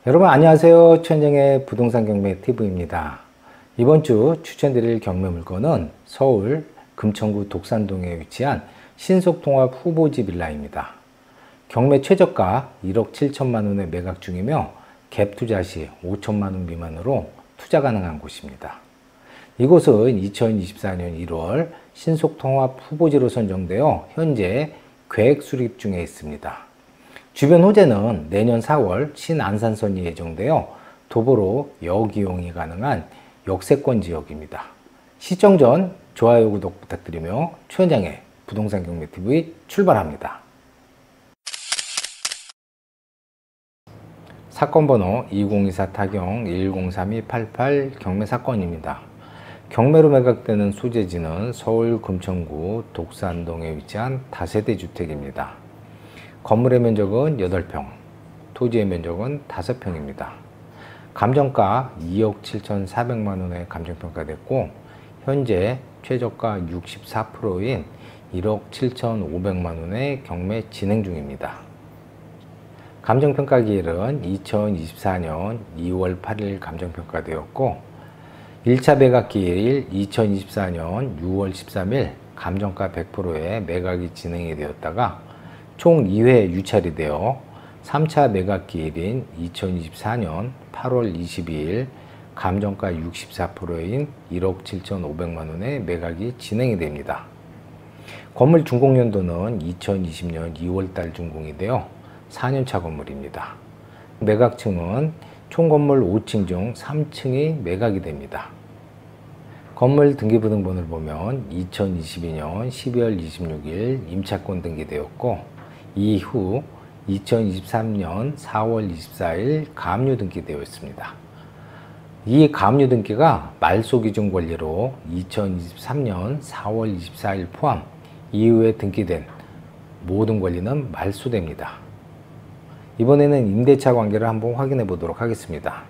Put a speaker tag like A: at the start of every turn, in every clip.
A: 여러분 안녕하세요. 최현정의 부동산 경매 팁입니다. 이번 주 추천드릴 경매 물건은 서울 금천구 독산동에 위치한 신속통합 후보지 빌라입니다. 경매 최저가 1억 7천만 원에 매각 중이며 갭 투자 시 5천만 원 미만으로 투자 가능한 곳입니다. 이곳은 2024년 1월 신속통합 후보지로 선정되어 현재 계획 수립 중에 있습니다. 주변 호재는 내년 4월 신안산선이 예정되어 도보로 역 이용이 가능한 역세권 지역입니다. 시청 전 좋아요 구독 부탁드리며 최현장의 부동산 경매 TV 출발합니다. 사건 번호 2024 타경 103288 경매 사건입니다. 경매로 매각되는 소재지는 서울 금천구 독산동에 위치한 다세대 주택입니다. 건물의 면적은 8평, 토지의 면적은 5평입니다. 감정가 2억 7,400만 원에 감정평가됐고 현재 최저가 64%인 1억 7,500만 원의 경매 진행 중입니다. 감정평가 기일은 2024년 2월 8일 감정평가되었고 1차 매각 기일 2024년 6월 13일 감정가 100%의 매각이 진행이 되었다가 총 2회 유찰이 되어 3차 매각 기일인 2024년 8월 22일 감정가 64%인 1억 7,500만 원의 매각이 진행이 됩니다. 건물 준공연도는 2020년 2월달 준공이 되어 4년차 건물입니다. 매각층은 총 건물 5층 중 3층이 매각이 됩니다. 건물 등기부등본을 보면 2022년 12월 26일 임차권 등기되었고 이후 2023년 4월 24일 가압류 등기되어 있습니다. 이 가압류 등기가 말소 기준 권리로 2023년 4월 24일 포함 이후에 등기된 모든 권리는 말소됩니다. 이번에는 임대차 관계를 한번 확인해 보도록 하겠습니다.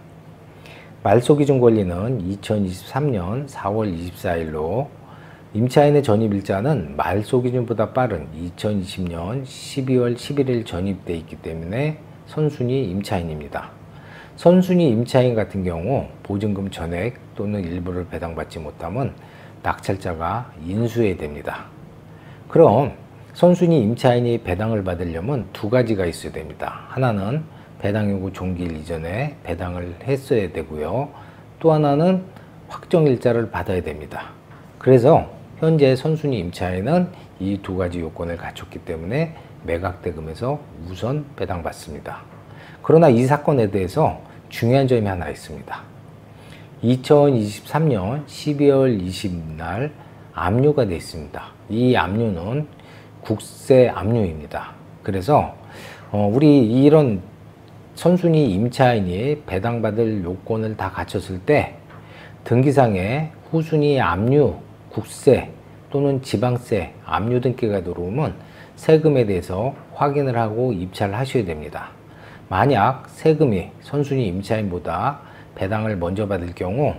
A: 말소 기준 권리는 2023년 4월 24일로 임차인의 전입일자는 말소 기준보다 빠른 2020년 12월 11일 전입되어 있기 때문에 선순위 임차인입니다. 선순위 임차인 같은 경우 보증금 전액 또는 일부를 배당받지 못하면 낙찰자가 인수해야 됩니다. 그럼 선순위 임차인이 배당을 받으려면 두 가지가 있어야 됩니다. 하나는 배당요구 종기일 이전에 배당을 했어야 되고요. 또 하나는 확정일자를 받아야 됩니다. 그래서 현재 선순위 임차인은 이 두 가지 요건을 갖췄기 때문에 매각대금에서 우선 배당받습니다. 그러나 이 사건에 대해서 중요한 점이 하나 있습니다. 2023년 12월 20일 날 압류가 되어 있습니다. 이 압류는 국세 압류입니다. 그래서 우리 이런 선순위 임차인이 배당받을 요건을 다 갖췄을 때 등기상에 후순위 압류, 국세 또는 지방세, 압류 등기가 들어오면 세금에 대해서 확인을 하고 입찰을 하셔야 됩니다. 만약 세금이 선순위 임차인보다 배당을 먼저 받을 경우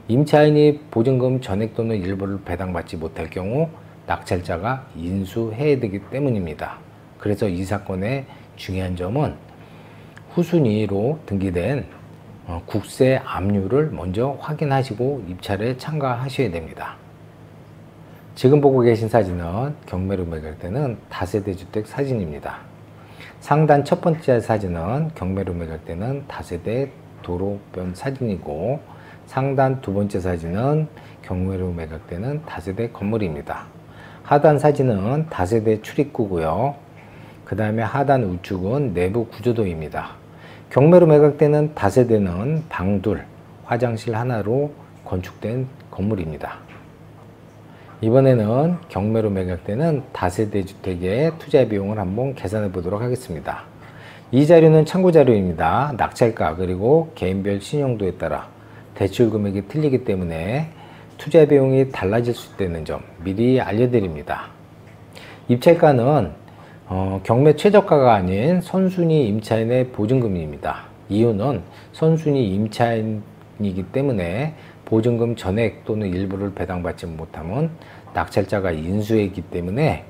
A: 임차인이 보증금 전액 또는 일부를 배당받지 못할 경우 낙찰자가 인수해야 되기 때문입니다. 그래서 이 사건의 중요한 점은 후순위로 등기된 국세 압류를 먼저 확인하시고 입찰에 참가하셔야 됩니다. 지금 보고 계신 사진은 경매로 매각되는 다세대 주택 사진입니다. 상단 첫 번째 사진은 경매로 매각되는 다세대 도로변 사진이고 상단 두 번째 사진은 경매로 매각되는 다세대 건물입니다. 하단 사진은 다세대 출입구고요. 그 다음에 하단 우측은 내부 구조도입니다. 경매로 매각되는 다세대는 방 둘, 화장실 하나로 건축된 건물입니다. 이번에는 경매로 매각되는 다세대 주택의 투자 비용을 한번 계산해 보도록 하겠습니다. 이 자료는 참고 자료입니다. 낙찰가 그리고 개인별 신용도에 따라 대출 금액이 틀리기 때문에 투자 비용이 달라질 수 있다는 점 미리 알려드립니다. 입찰가는 경매 최저가가 아닌 선순위 임차인의 보증금입니다. 이유는 선순위 임차인이기 때문에 보증금 전액 또는 일부를 배당받지 못하면 낙찰자가 인수했기 때문에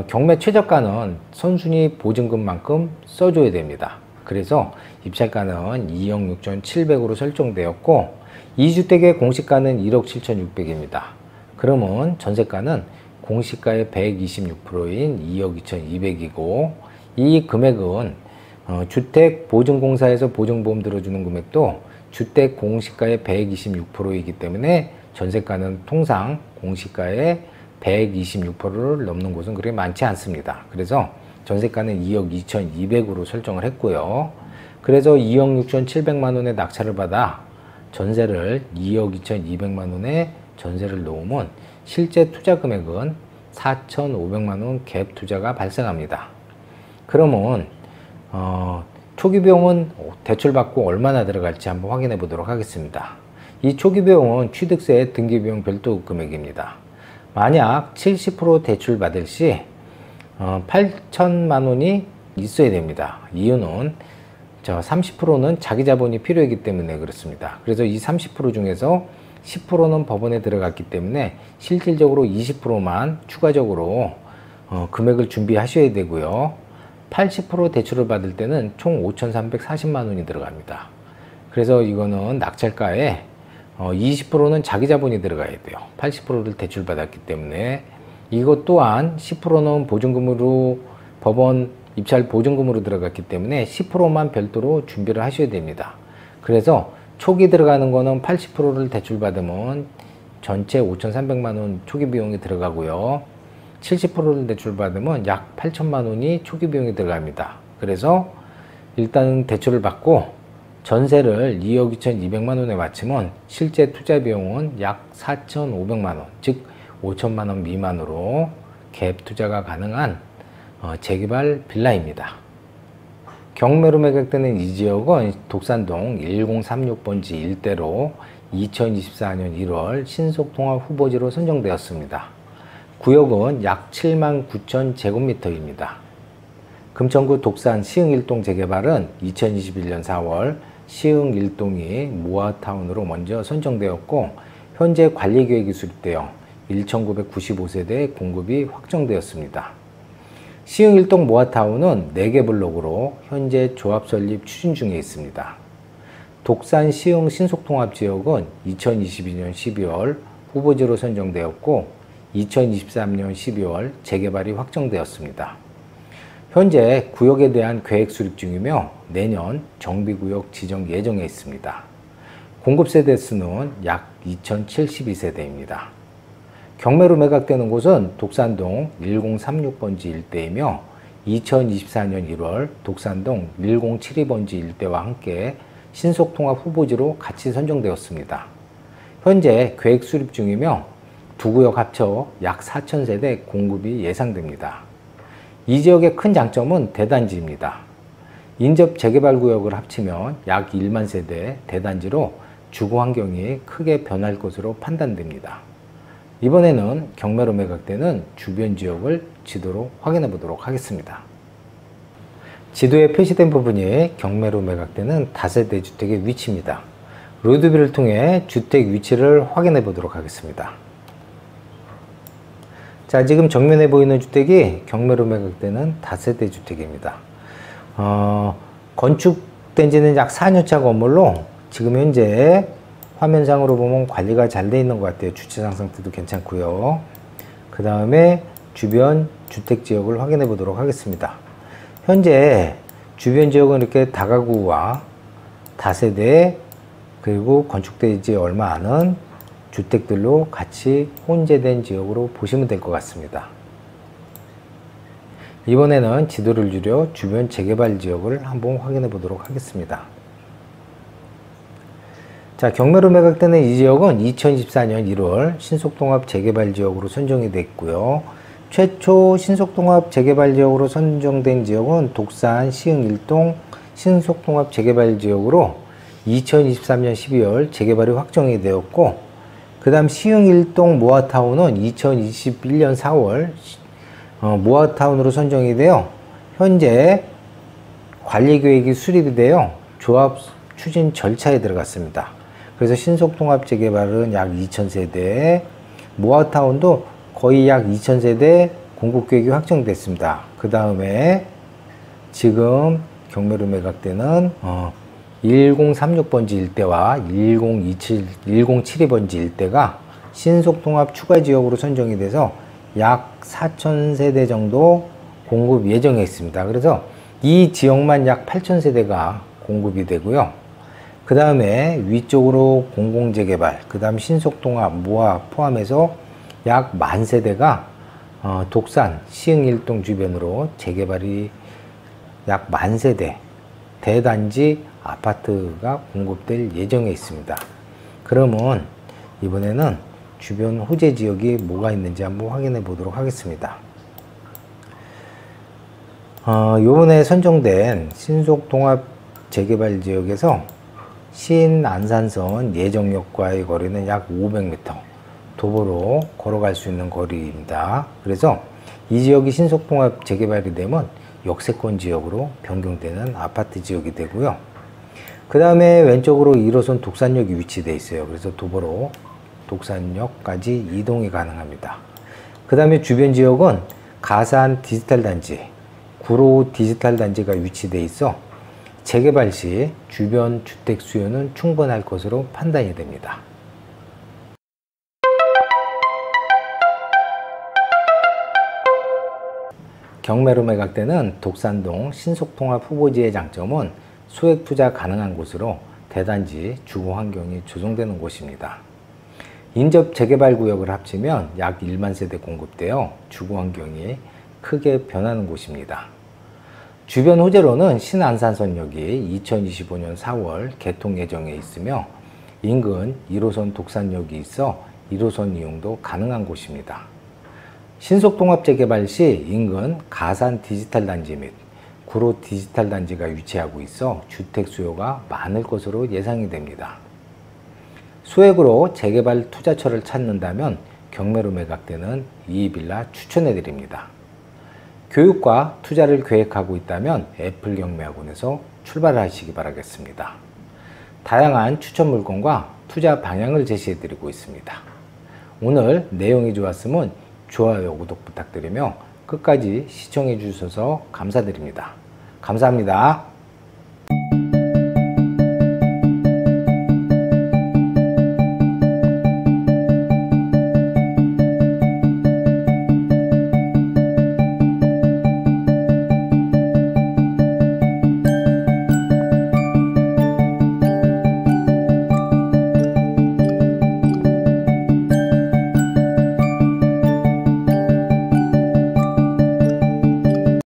A: 경매 최저가는 선순위 보증금만큼 써줘야 됩니다. 그래서 입찰가는 2억 6,700으로 설정되었고 2주택의 공시가는 1억 7,600입니다. 그러면 전세가는 공시가의 126%인 2억 2,200이고 이 금액은 주택보증공사에서 보증보험 들어주는 금액도 주택 공시가의 126%이기 때문에 전세가는 통상 공시가의 126%를 넘는 곳은 그렇게 많지 않습니다. 그래서 전세가는 2억 2,200으로 설정을 했고요. 그래서 2억 6,700만 원의 낙찰을 받아 전세를 2억 2,200만 원에 전세를 놓으면 실제 투자 금액은 4,500만 원 갭 투자가 발생합니다. 그러면 초기 비용은 대출받고 얼마나 들어갈지 한번 확인해 보도록 하겠습니다. 이 초기 비용은 취득세 등기 비용 별도 금액입니다. 만약 70% 대출 받을 시 8천만 원이 있어야 됩니다. 이유는 30%는 자기 자본이 필요하기 때문에 그렇습니다. 그래서 이 30% 중에서 10%는 법원에 들어갔기 때문에 실질적으로 20%만 추가적으로 금액을 준비하셔야 되고요. 80% 대출을 받을 때는 총 5,340만 원이 들어갑니다. 그래서 이거는 낙찰가에 20%는 자기 자본이 들어가야 돼요. 80%를 대출 받았기 때문에 이것 또한 10%는 보증금으로 법원 입찰 보증금으로 들어갔기 때문에 10%만 별도로 준비를 하셔야 됩니다. 그래서 초기 들어가는 거는 80%를 대출 받으면 전체 5,300만 원 초기 비용이 들어가고요. 70%를 대출 받으면 약 8천만 원이 초기 비용이 들어갑니다. 그래서 일단 대출을 받고 전세를 2억 2,200만 원에 마치면 실제 투자 비용은 약 4,500만 원, 즉 5천만 원 미만으로 갭 투자가 가능한 재개발 빌라입니다. 경매로 매각되는 이 지역은 독산동 1036번지 일대로 2024년 1월 신속통합 후보지로 선정되었습니다. 구역은 약 79,000제곱미터입니다. 금천구 독산 시흥 1동 재개발은 2021년 4월 시흥 1동이 모아타운으로 먼저 선정되었고 현재 관리계획이 수립되어 1,995세대 공급이 확정되었습니다. 시흥 1동 모아타운은 4개 블록으로 현재 조합 설립 추진 중에 있습니다. 독산 시흥 신속통합지역은 2022년 12월 후보지로 선정되었고 2023년 12월 재개발이 확정되었습니다. 현재 구역에 대한 계획 수립 중이며 내년 정비구역 지정 예정에 있습니다. 공급세대 수는 약 2,072세대입니다. 경매로 매각되는 곳은 독산동 1036번지 일대이며 2024년 1월 독산동 1072번지 일대와 함께 신속통합 후보지로 같이 선정되었습니다. 현재 계획 수립 중이며 두 구역 합쳐 약 4,000세대 공급이 예상됩니다. 이 지역의 큰 장점은 대단지입니다. 인접 재개발 구역을 합치면 약 1만 세대 대단지로 주거 환경이 크게 변할 것으로 판단됩니다. 이번에는 경매로 매각되는 주변 지역을 지도로 확인해 보도록 하겠습니다. 지도에 표시된 부분이 경매로 매각되는 다세대 주택의 위치입니다. 로드뷰를 통해 주택 위치를 확인해 보도록 하겠습니다. 자, 지금 정면에 보이는 주택이 경매로 매각되는 다세대 주택입니다. 건축된 지는 약 4년차 건물로 지금 현재 화면상으로 보면 관리가 잘 되어 있는 것 같아요. 주차장 상태도 괜찮고요. 그 다음에 주변 주택 지역을 확인해 보도록 하겠습니다. 현재 주변 지역은 이렇게 다가구와 다세대 그리고 건축되지 얼마 않은 주택들로 같이 혼재된 지역으로 보시면 될 것 같습니다. 이번에는 지도를 줄여 주변 재개발 지역을 한번 확인해 보도록 하겠습니다. 자, 경매로 매각되는 이 지역은 2014년 1월 신속통합 재개발 지역으로 선정이 됐고요. 최초 신속통합 재개발 지역으로 선정된 지역은 독산 시흥 1동 신속통합 재개발 지역으로 2023년 12월 재개발이 확정이 되었고 그 다음 시흥 1동 모아타운은 2021년 4월 모아타운으로 선정이 되어 현재 관리계획이 수립이 되어 조합 추진 절차에 들어갔습니다. 그래서 신속통합 재개발은 약 2,000세대, 모아타운도 거의 약 2,000세대 공급계획이 확정됐습니다. 그 다음에 지금 경매로 매각되는 1036번지 일대와 1072번지 일대가 신속통합 추가지역으로 선정이 돼서 약 4,000세대 정도 공급 예정에 있습니다. 그래서 이 지역만 약 8,000세대가 공급이 되고요. 그 다음에 위쪽으로 공공재개발, 그 다음 신속통합, 모아 포함해서 약 10,000세대가 독산, 시흥일동 주변으로 재개발이 약 10,000세대 대단지 아파트가 공급될 예정에 있습니다. 그러면 이번에는 주변 호재 지역이 뭐가 있는지 한번 확인해 보도록 하겠습니다. 요번에 선정된 신속통합 재개발 지역에서 신안산선 예정역과의 거리는 약 500m, 도보로 걸어갈 수 있는 거리입니다. 그래서 이 지역이 신속통합 재개발이 되면 역세권 지역으로 변경되는 아파트 지역이 되고요. 그 다음에 왼쪽으로 1호선 독산역이 위치되어 있어요. 그래서 도보로 독산역까지 이동이 가능합니다. 그 다음에 주변 지역은 가산 디지털 단지, 구로 디지털 단지가 위치되어 있어 재개발 시 주변 주택 수요는 충분할 것으로 판단이 됩니다. 경매로 매각되는 독산동 신속통합 후보지의 장점은 소액 투자 가능한 곳으로 대단지 주거 환경이 조성되는 곳입니다. 인접 재개발 구역을 합치면 약 1만 세대 공급되어 주거 환경이 크게 변하는 곳입니다. 주변 호재로는 신안산선역이 2025년 4월 개통 예정에 있으며 인근 1호선 독산역이 있어 1호선 이용도 가능한 곳입니다. 신속통합 재개발 시 인근 가산 디지털 단지 및 구로 디지털 단지가 위치하고 있어 주택 수요가 많을 것으로 예상이 됩니다. 소액으로 재개발 투자처를 찾는다면 경매로 매각되는 이 빌라 추천해 드립니다. 교육과 투자를 계획하고 있다면 애플 경매학원에서 출발하시기 바라겠습니다. 다양한 추천 물건과 투자 방향을 제시해 드리고 있습니다. 오늘 내용이 좋았으면 좋아요, 구독 부탁드리며 끝까지 시청해 주셔서 감사드립니다. 감사합니다.